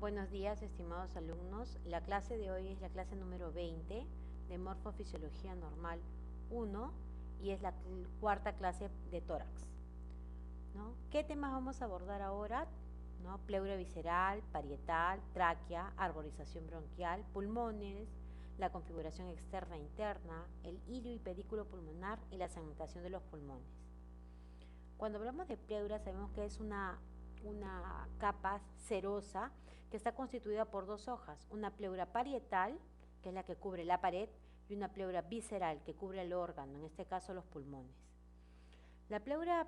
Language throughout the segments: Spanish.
Buenos días, estimados alumnos. La clase de hoy es la clase número 20 de Morfofisiología Normal 1 y es la cuarta clase de tórax, ¿no? ¿Qué temas vamos a abordar ahora? ¿No? Pleura visceral, parietal, tráquea, arborización bronquial, pulmones, la configuración externa e interna, el hilio y pedículo pulmonar y la segmentación de los pulmones. Cuando hablamos de pleura sabemos que es una capa serosa que está constituida por dos hojas, una pleura parietal, que es la que cubre la pared, y una pleura visceral, que cubre el órgano, en este caso los pulmones. La pleura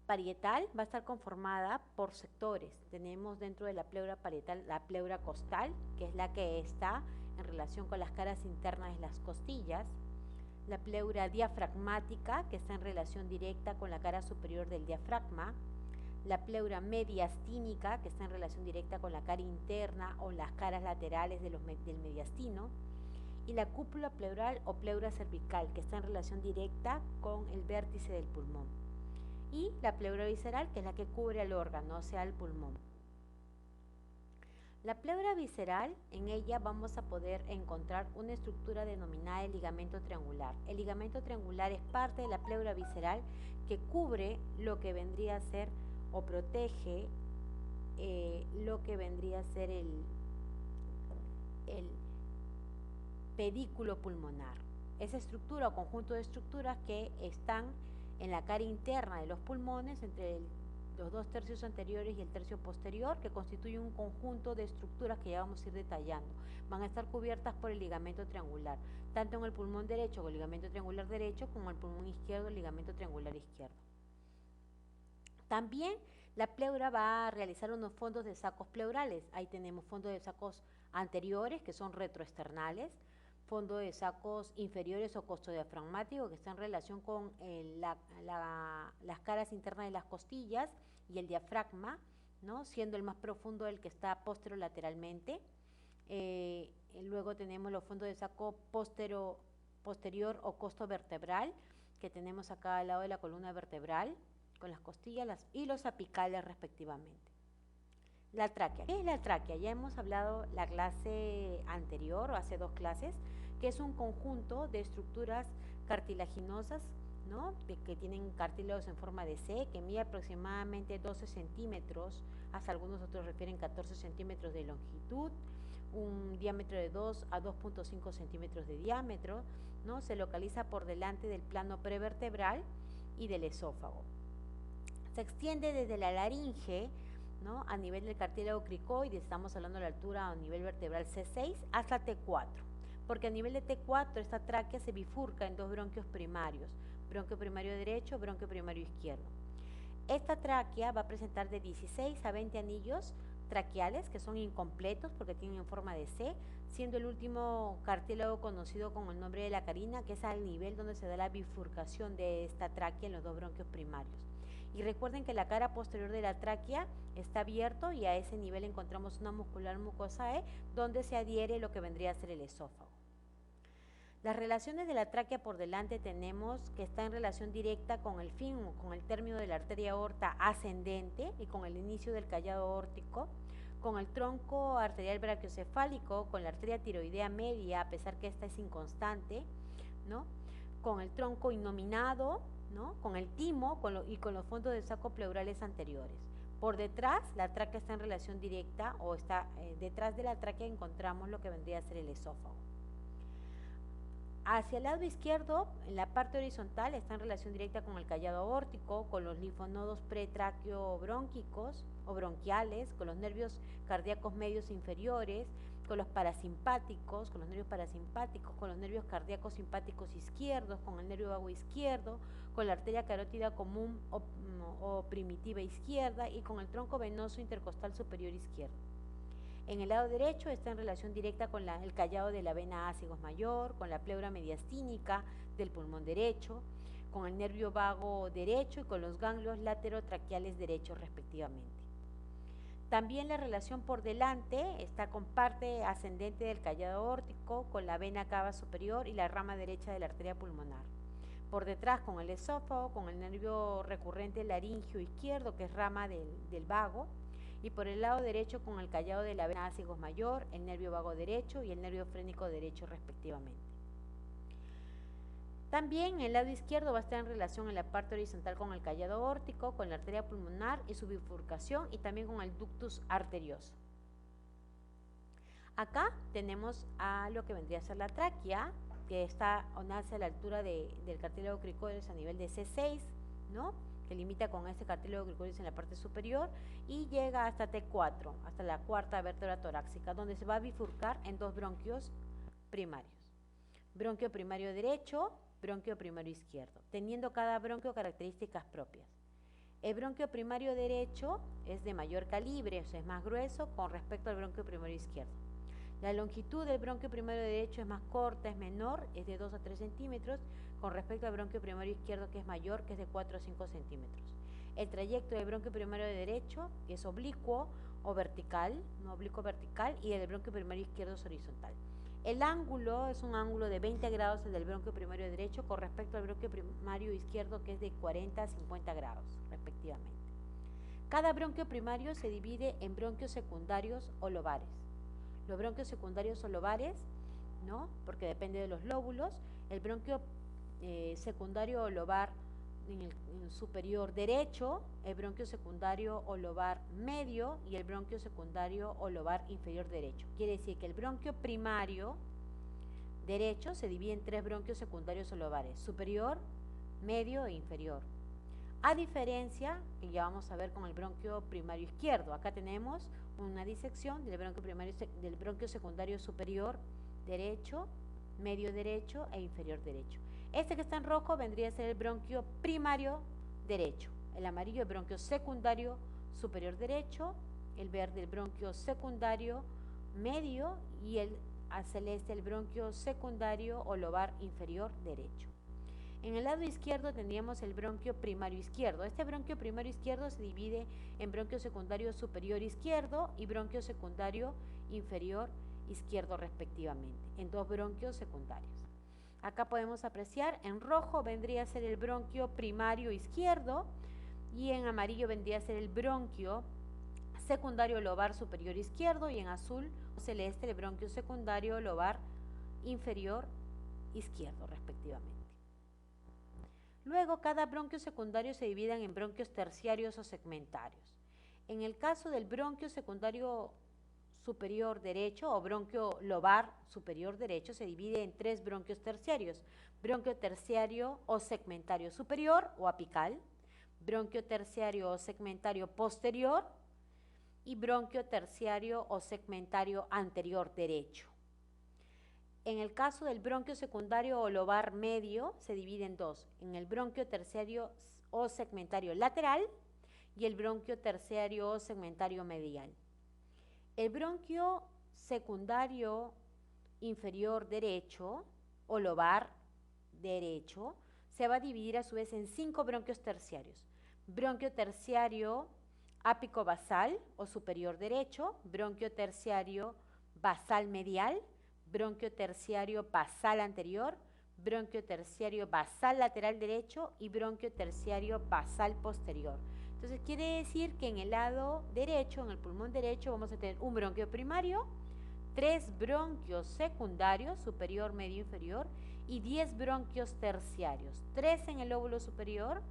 parietal va a estar conformada por sectores. Tenemos dentro de la pleura parietal la pleura costal, que es la que está en relación con las caras internas de las costillas, la pleura diafragmática, que está en relación directa con la cara superior del diafragma, la pleura mediastínica, que está en relación directa con la cara interna o las caras laterales del mediastino, y la cúpula pleural o pleura cervical, que está en relación directa con el vértice del pulmón, y la pleura visceral, que es la que cubre al órgano, o sea, el pulmón. La pleura visceral, en ella vamos a poder encontrar una estructura denominada el ligamento triangular. El ligamento triangular es parte de la pleura visceral que cubre lo que vendría a ser o protege lo que vendría a ser el pedículo pulmonar. Esa estructura o conjunto de estructuras que están en la cara interna de los pulmones entre los dos tercios anteriores y el tercio posterior, que constituye un conjunto de estructuras que ya vamos a ir detallando. Van a estar cubiertas por el ligamento triangular, tanto en el pulmón derecho con el ligamento triangular derecho, como en el pulmón izquierdo el ligamento triangular izquierdo. También la pleura va a realizar unos fondos de sacos pleurales. Ahí tenemos fondos de sacos anteriores, que son retroesternales, fondo de sacos inferiores o costodiafragmático, que está en relación con las caras internas de las costillas y el diafragma, ¿no? Siendo el más profundo el que está posterolateralmente. Luego tenemos los fondos de saco posterior o costovertebral, que tenemos acá al lado de la columna vertebral, con las costillas y los apicales respectivamente. La tráquea. ¿Qué es la tráquea? Ya hemos hablado la clase anterior, o hace dos clases, que es un conjunto de estructuras cartilaginosas, ¿no? Que tienen cartílagos en forma de C, que mide aproximadamente 12 centímetros, hasta algunos otros refieren 14 centímetros de longitud, un diámetro de 2 a 2.5 centímetros de diámetro, ¿no? Se localiza por delante del plano prevertebral y del esófago. Se extiende desde la laringe, ¿no? A nivel del cartílago cricoide, estamos hablando de la altura a nivel vertebral C6 hasta T4, porque a nivel de T4 esta tráquea se bifurca en dos bronquios primarios, bronquio primario derecho, bronquio primario izquierdo. Esta tráquea va a presentar de 16 a 20 anillos traqueales que son incompletos porque tienen forma de C, siendo el último cartílago conocido con el nombre de la carina, que es al nivel donde se da la bifurcación de esta tráquea en los dos bronquios primarios. Y recuerden que la cara posterior de la tráquea está abierto y a ese nivel encontramos una muscular mucosae donde se adhiere lo que vendría a ser el esófago. Las relaciones de la tráquea por delante tenemos que está en relación directa con el fin, con el término de la arteria aorta ascendente y con el inicio del callado aórtico, con el tronco arterial brachiocefálico, con la arteria tiroidea media, a pesar que esta es inconstante, ¿no? Con el tronco innominado, ¿no? Con el timo y con los fondos de saco pleurales anteriores. Por detrás, la tráquea está en relación directa o está detrás de la tráquea encontramos lo que vendría a ser el esófago. Hacia el lado izquierdo, en la parte horizontal, está en relación directa con el callado aórtico, con los linfonodos pretraqueobrónquicos o bronquiales, con los nervios cardíacos medios inferiores, con los parasimpáticos, con los nervios parasimpáticos, con los nervios cardíacos simpáticos izquierdos, con el nervio vago izquierdo, con la arteria carótida común o primitiva izquierda y con el tronco venoso intercostal superior izquierdo. En el lado derecho está en relación directa con el callado de la vena ácigos mayor, con la pleura mediastínica del pulmón derecho, con el nervio vago derecho y con los ganglios laterotraqueales derechos respectivamente. También la relación por delante está con parte ascendente del callado aórtico, con la vena cava superior y la rama derecha de la arteria pulmonar. Por detrás con el esófago, con el nervio recurrente laringio izquierdo, que es rama del vago, y por el lado derecho con el callado de la vena acigus mayor, el nervio vago derecho y el nervio frénico derecho respectivamente. También en el lado izquierdo va a estar en relación en la parte horizontal con el callado aórtico, con la arteria pulmonar y su bifurcación y también con el ductus arterioso. Acá tenemos a lo que vendría a ser la tráquea, que está o nace a la altura del cartílago cricoides a nivel de C6, ¿no? Que limita con este cartílago cricoides en la parte superior y llega hasta T4, hasta la cuarta vértebra torácica, donde se va a bifurcar en dos bronquios primarios. Bronquio primario derecho, bronquio primario izquierdo, teniendo cada bronquio características propias. El bronquio primario derecho es de mayor calibre, o sea, es más grueso con respecto al bronquio primario izquierdo. La longitud del bronquio primario derecho es más corta, es menor, es de 2 a 3 centímetros, con respecto al bronquio primario izquierdo que es mayor, que es de 4 a 5 centímetros. El trayecto del bronquio primario derecho es oblicuo o vertical, no oblicuo vertical, y el del bronquio primario izquierdo es horizontal. El ángulo es un ángulo de 20 grados el del bronquio primario derecho con respecto al bronquio primario izquierdo que es de 40 a 50 grados respectivamente. Cada bronquio primario se divide en bronquios secundarios o lobares. Los bronquios secundarios o lobares, ¿no? Porque depende de los lóbulos. El bronquio secundario o lobar en el superior derecho, el bronquio secundario o lobar medio y el bronquio secundario o lobar inferior derecho. Quiere decir que el bronquio primario derecho se divide en tres bronquios secundarios o lobares, superior, medio e inferior. A diferencia, que ya vamos a ver con el bronquio primario izquierdo, acá tenemos una disección del bronquio primario, del bronquio secundario superior derecho, medio derecho e inferior derecho. Este que está en rojo vendría a ser el bronquio primario derecho, el amarillo el bronquio secundario superior derecho, el verde el bronquio secundario medio y el celeste el bronquio secundario o lobar inferior derecho. En el lado izquierdo tendríamos el bronquio primario izquierdo. Este bronquio primario izquierdo se divide en bronquio secundario superior izquierdo y bronquio secundario inferior izquierdo respectivamente, en dos bronquios secundarios. Acá podemos apreciar, en rojo vendría a ser el bronquio primario izquierdo y en amarillo vendría a ser el bronquio secundario lobar superior izquierdo y en azul celeste el bronquio secundario lobar inferior izquierdo respectivamente. Luego, cada bronquio secundario se divide en bronquios terciarios o segmentarios. En el caso del bronquio secundario superior derecho o bronquio lobar superior derecho se divide en tres bronquios terciarios: bronquio terciario o segmentario superior o apical, bronquio terciario o segmentario posterior y bronquio terciario o segmentario anterior derecho. En el caso del bronquio secundario o lobar medio se divide en dos, en el bronquio terciario o segmentario lateral y el bronquio terciario o segmentario medial. El bronquio secundario inferior derecho o lobar derecho se va a dividir a su vez en 5 bronquios terciarios: bronquio terciario ápico basal o superior derecho, bronquio terciario basal medial, bronquio terciario basal anterior, bronquio terciario basal lateral derecho y bronquio terciario basal posterior. Entonces quiere decir que en el lado derecho, en el pulmón derecho, vamos a tener un bronquio primario, 3 bronquios secundarios, superior, medio, inferior, y 10 bronquios terciarios, 3 en el lóbulo superior,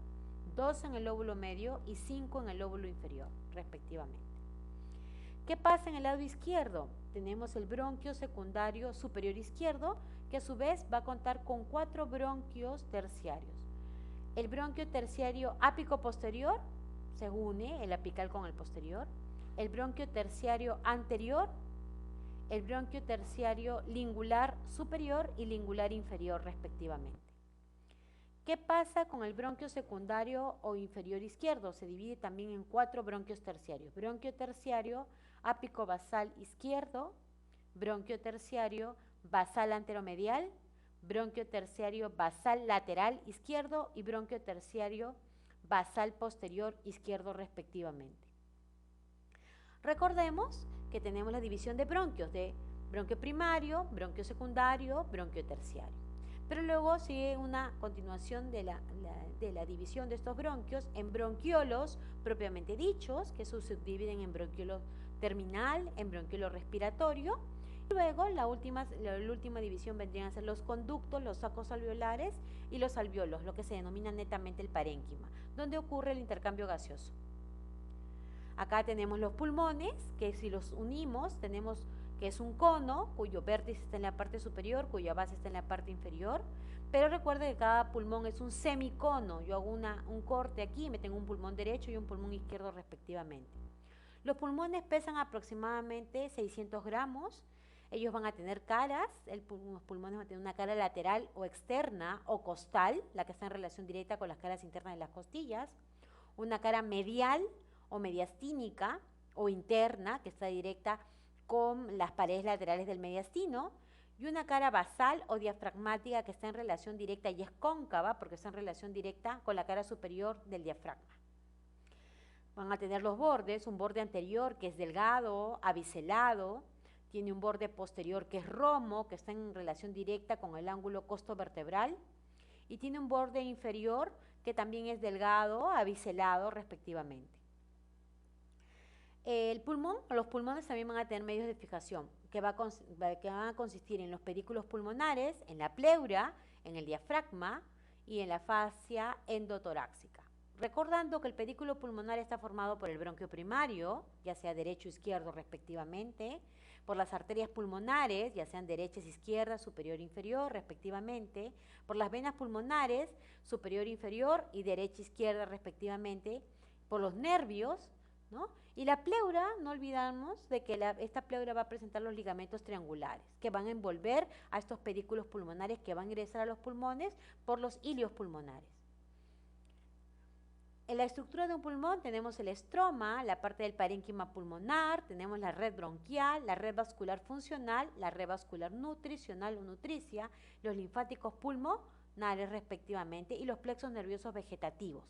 2 en el lóbulo medio y 5 en el lóbulo inferior, respectivamente. ¿Qué pasa en el lado izquierdo? Tenemos el bronquio secundario superior izquierdo, que a su vez va a contar con 4 bronquios terciarios. El bronquio terciario ápico posterior, se une el apical con el posterior, el bronquio terciario anterior, el bronquio terciario lingular superior y lingular inferior respectivamente. ¿Qué pasa con el bronquio secundario o inferior izquierdo? Se divide también en 4 bronquios terciarios: bronquio terciario ápico basal izquierdo, bronquio terciario basal anteromedial, bronquio terciario basal lateral izquierdo y bronquio terciario basal posterior izquierdo respectivamente. Recordemos que tenemos la división de bronquio primario, bronquio secundario, bronquio terciario. Pero luego sigue una continuación de la división de estos bronquios en bronquiolos propiamente dichos, que se subdividen en bronquiolo terminal, en bronquiolo respiratorio. Luego la última división vendrían a ser los conductos, los sacos alveolares y los alveolos, lo que se denomina netamente el parénquima, donde ocurre el intercambio gaseoso. Acá tenemos los pulmones, que si los unimos tenemos que es un cono cuyo vértice está en la parte superior, cuya base está en la parte inferior, pero recuerde que cada pulmón es un semicono. Yo hago un corte aquí, me tengo un pulmón derecho y un pulmón izquierdo respectivamente. Los pulmones pesan aproximadamente 600 gramos, ellos van a tener caras, los pulmones van a tener una cara lateral o externa o costal, la que está en relación directa con las caras internas de las costillas, una cara medial o mediastínica o interna, que está directa con las paredes laterales del mediastino, y una cara basal o diafragmática que está en relación directa y es cóncava porque está en relación directa con la cara superior del diafragma. Van a tener los bordes, un borde anterior que es delgado, abiselado, tiene un borde posterior que es romo, que está en relación directa con el ángulo costovertebral, y tiene un borde inferior que también es delgado, abiselado respectivamente. Los pulmones también van a tener medios de fijación, que van a consistir en los pedículos pulmonares, en la pleura, en el diafragma y en la fascia endotorácica. Recordando que el pedículo pulmonar está formado por el bronquio primario, ya sea derecho o izquierdo respectivamente, por las arterias pulmonares, ya sean derechas, izquierdas, superior e inferior respectivamente, por las venas pulmonares, superior e inferior y derecha e izquierda respectivamente, por los nervios, ¿no? Y la pleura, no olvidamos de que esta pleura va a presentar los ligamentos triangulares, que van a envolver a estos pedículos pulmonares que van a ingresar a los pulmones por los hilios pulmonares. En la estructura de un pulmón tenemos el estroma, la parte del parénquima pulmonar, tenemos la red bronquial, la red vascular funcional, la red vascular nutricional o nutricia, los linfáticos pulmonares respectivamente y los plexos nerviosos vegetativos.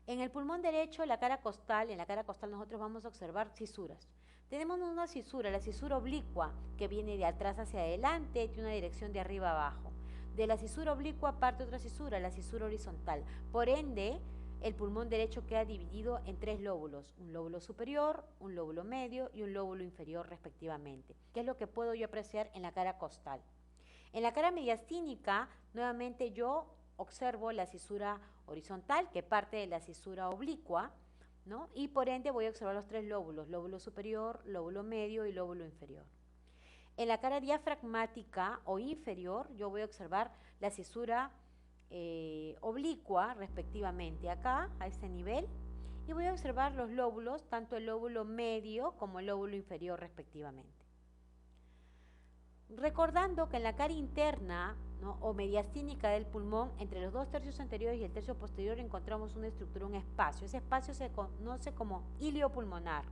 En el pulmón derecho, en la cara costal nosotros vamos a observar cisuras. Tenemos una cisura, la cisura oblicua, que viene de atrás hacia adelante, tiene una dirección de arriba a abajo. De la cisura oblicua parte otra cisura, la cisura horizontal. Por ende, el pulmón derecho queda dividido en 3 lóbulos, un lóbulo superior, un lóbulo medio y un lóbulo inferior respectivamente, que es lo que puedo yo apreciar en la cara costal. En la cara mediastínica, nuevamente yo observo la cisura horizontal, que parte de la cisura oblicua, ¿no? Y por ende voy a observar los 3 lóbulos, lóbulo superior, lóbulo medio y lóbulo inferior. En la cara diafragmática o inferior, yo voy a observar la cisura oblicua, respectivamente, acá, a este nivel, y voy a observar los lóbulos, tanto el lóbulo medio como el lóbulo inferior, respectivamente. Recordando que en la cara interna, ¿no?, o mediastínica del pulmón, entre los 2 tercios anteriores y el tercio posterior encontramos una estructura, un espacio. Ese espacio se conoce como hilio pulmonar.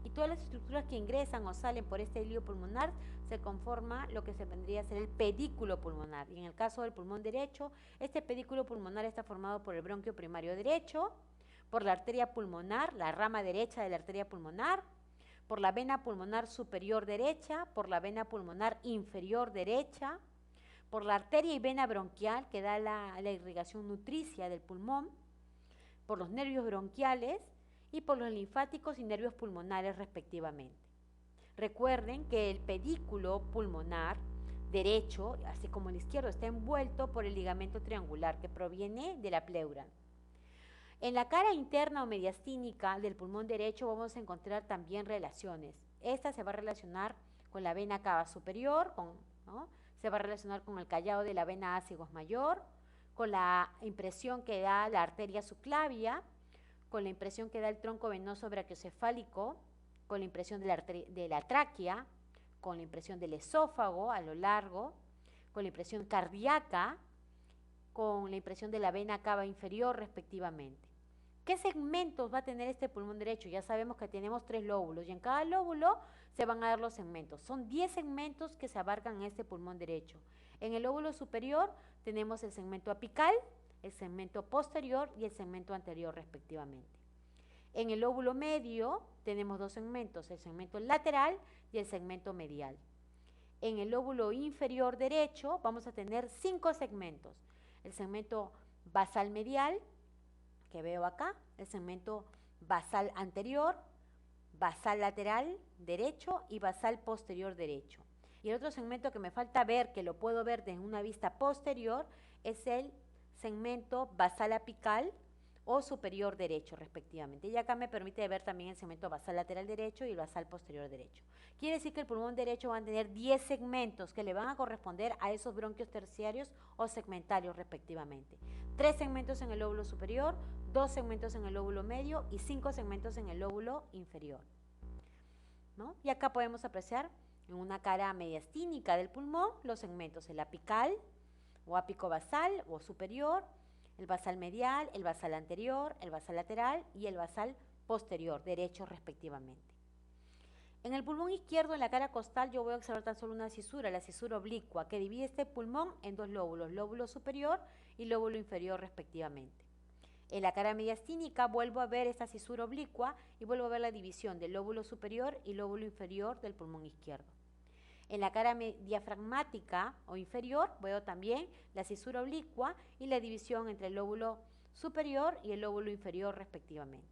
Y todas las estructuras que ingresan o salen por este hilio pulmonar se conforma lo que se vendría a ser el pedículo pulmonar. Y en el caso del pulmón derecho, este pedículo pulmonar está formado por el bronquio primario derecho, por la arteria pulmonar, la rama derecha de la arteria pulmonar, por la vena pulmonar superior derecha, por la vena pulmonar inferior derecha, por la arteria y vena bronquial que da la irrigación nutricia del pulmón, por los nervios bronquiales y por los linfáticos y nervios pulmonares respectivamente. Recuerden que el pedículo pulmonar derecho, así como el izquierdo, está envuelto por el ligamento triangular que proviene de la pleura. En la cara interna o mediastínica del pulmón derecho vamos a encontrar también relaciones. Esta se va a relacionar con la vena cava superior, ¿no?, se va a relacionar con el callado de la vena ácigos mayor, con la impresión que da la arteria subclavia, con la impresión que da el tronco venoso brachiocefálico, con la impresión de la tráquea, con la impresión del esófago a lo largo, con la impresión cardíaca, con la impresión de la vena cava inferior respectivamente. ¿Qué segmentos va a tener este pulmón derecho? Ya sabemos que tenemos 3 lóbulos y en cada lóbulo se van a dar los segmentos. Son 10 segmentos que se abarcan en este pulmón derecho. En el lóbulo superior tenemos el segmento apical, el segmento posterior y el segmento anterior respectivamente. En el lóbulo medio tenemos 2 segmentos, el segmento lateral y el segmento medial. En el lóbulo inferior derecho vamos a tener 5 segmentos. El segmento basal medial, que veo acá, el segmento basal anterior, basal lateral derecho y basal posterior derecho. Y el otro segmento que me falta ver, que lo puedo ver desde una vista posterior, es el segmento basal apical o superior derecho, respectivamente. Y acá me permite ver también el segmento basal lateral derecho y el basal posterior derecho. Quiere decir que el pulmón derecho va a tener 10 segmentos que le van a corresponder a esos bronquios terciarios o segmentarios, respectivamente. 3 segmentos en el lóbulo superior, 2 segmentos en el lóbulo medio y 5 segmentos en el lóbulo inferior, ¿no? Y acá podemos apreciar en una cara mediastínica del pulmón los segmentos, el apical o ápico-basal o superior, el basal medial, el basal anterior, el basal lateral y el basal posterior, derecho respectivamente. En el pulmón izquierdo, en la cara costal, yo voy a observar tan solo una cisura, la cisura oblicua, que divide este pulmón en 2 lóbulos, lóbulo superior y lóbulo inferior respectivamente. En la cara mediastínica vuelvo a ver esta cisura oblicua y vuelvo a ver la división del lóbulo superior y lóbulo inferior del pulmón izquierdo. En la cara diafragmática o inferior veo también la cisura oblicua y la división entre el lóbulo superior y el lóbulo inferior respectivamente.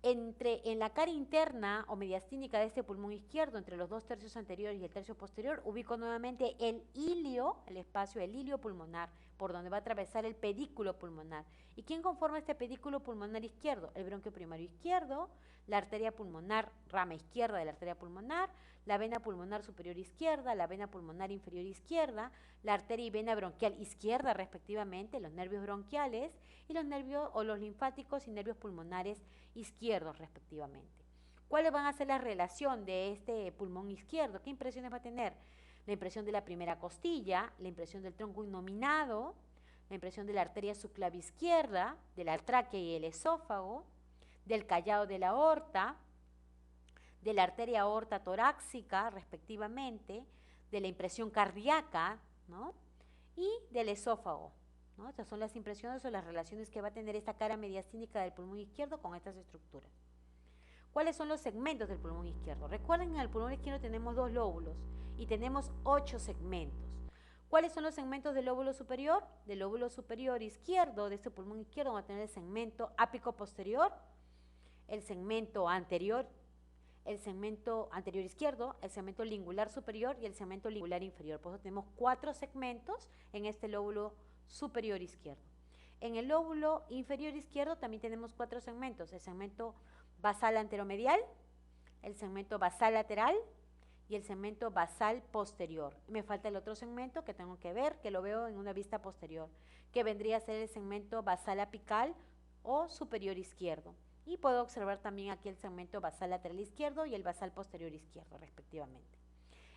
En la cara interna o mediastínica de este pulmón izquierdo, entre los 2 tercios anteriores y el tercio posterior, ubico nuevamente el ilio, el espacio del ilio pulmonar, por donde va a atravesar el pedículo pulmonar. ¿Y quién conforma este pedículo pulmonar izquierdo? El bronquio primario izquierdo, la arteria pulmonar, rama izquierda de la arteria pulmonar, la vena pulmonar superior izquierda, la vena pulmonar inferior izquierda, la arteria y vena bronquial izquierda respectivamente, los nervios bronquiales y los nervios o los linfáticos y nervios pulmonares izquierdos respectivamente. ¿Cuáles van a ser la relación de este pulmón izquierdo? ¿Qué impresiones va a tener? La impresión de la primera costilla, la impresión del tronco innominado, la impresión de la arteria subclaviizquierda, de la tráquea y el esófago, del callado de la aorta, de la arteria aorta torácica respectivamente, de la impresión cardíaca, ¿no? Y del esófago, ¿no? Estas son las impresiones o las relaciones que va a tener esta cara mediastínica del pulmón izquierdo con estas estructuras. ¿Cuáles son los segmentos del pulmón izquierdo? Recuerden que en el pulmón izquierdo tenemos 2 lóbulos y tenemos 8 segmentos. ¿Cuáles son los segmentos del lóbulo superior? Del lóbulo superior izquierdo de este pulmón izquierdo va a tener el segmento ápico posterior, el segmento anterior izquierdo, el segmento lingular superior y el segmento lingular inferior. Por eso tenemos 4 segmentos en este lóbulo superior izquierdo. En el lóbulo inferior izquierdo también tenemos 4 segmentos, el segmento basal anteromedial, el segmento basal lateral y el segmento basal posterior. Me falta el otro segmento que tengo que ver, que lo veo en una vista posterior, que vendría a ser el segmento basal apical o superior izquierdo. Y puedo observar también aquí el segmento basal lateral izquierdo y el basal posterior izquierdo, respectivamente.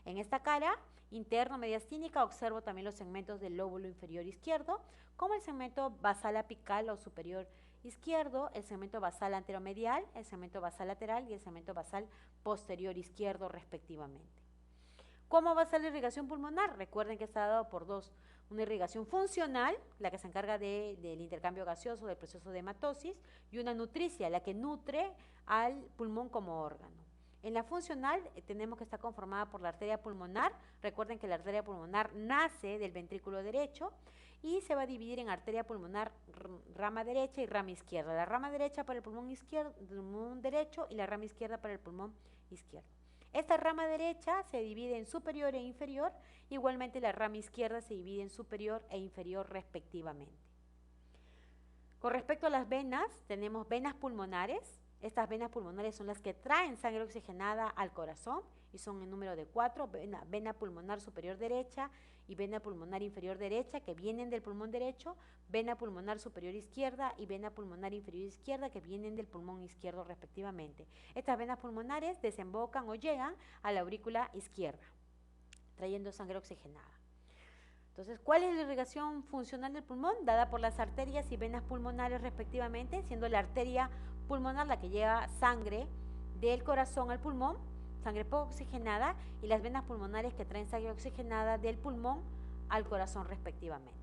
En esta cara interno-mediastínica observo también los segmentos del lóbulo inferior izquierdo, como el segmento basal apical o superior izquierdo, el segmento basal anteromedial, el segmento basal lateral y el segmento basal posterior izquierdo, respectivamente. ¿Cómo va a ser la irrigación pulmonar? Recuerden que está dado por 2. Una irrigación funcional, la que se encarga del intercambio gaseoso, del proceso de hematosis, y una nutricia, la que nutre al pulmón como órgano. En la funcional tenemos que estar conformada por la arteria pulmonar. Recuerden que la arteria pulmonar nace del ventrículo derecho y se va a dividir en arteria pulmonar rama derecha y rama izquierda. La rama derecha para el pulmón izquierdo, pulmón derecho, y la rama izquierda para el pulmón izquierdo. Esta rama derecha se divide en superior e inferior, igualmente la rama izquierda se divide en superior e inferior respectivamente. Con respecto a las venas, tenemos venas pulmonares. Estas venas pulmonares son las que traen sangre oxigenada al corazón y son en número de 4, vena pulmonar superior derecha y vena pulmonar inferior derecha, que vienen del pulmón derecho, vena pulmonar superior izquierda y vena pulmonar inferior izquierda, que vienen del pulmón izquierdo respectivamente. Estas venas pulmonares desembocan o llegan a la aurícula izquierda, trayendo sangre oxigenada. Entonces, ¿cuál es la irrigación funcional del pulmón? Dada por las arterias y venas pulmonares respectivamente, siendo la arteria pulmonar la que lleva sangre del corazón al pulmón, sangre poco oxigenada, y las venas pulmonares que traen sangre oxigenada del pulmón al corazón respectivamente.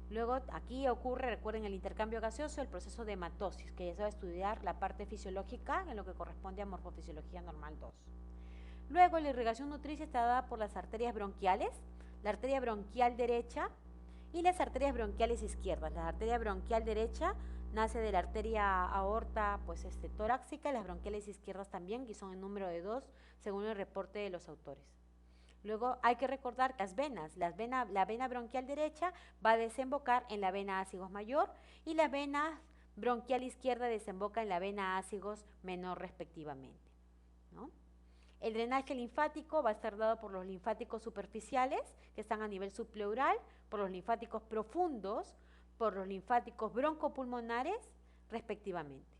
Luego aquí ocurre, recuerden, el intercambio gaseoso, el proceso de hematosis, que ya se va a estudiar la parte fisiológica en lo que corresponde a morfofisiología normal 2. Luego, la irrigación nutricia está dada por las arterias bronquiales, la arteria bronquial derecha y las arterias bronquiales izquierdas. La arteria bronquial derecha nace de la arteria aorta torácica, y las bronquiales izquierdas también, que son en número de 2, según el reporte de los autores. Luego hay que recordar las venas. La vena bronquial derecha va a desembocar en la vena ácigos mayor y la vena bronquial izquierda desemboca en la vena ácigos menor respectivamente, ¿no? El drenaje linfático va a estar dado por los linfáticos superficiales, que están a nivel subpleural, por los linfáticos profundos, por los linfáticos broncopulmonares, respectivamente.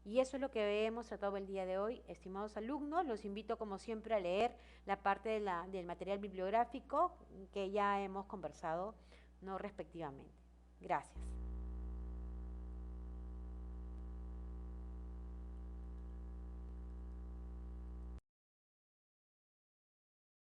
Y eso es lo que hemos tratado el día de hoy, estimados alumnos. Los invito, como siempre, a leer la parte del material bibliográfico que ya hemos conversado, ¿no?, respectivamente. Gracias.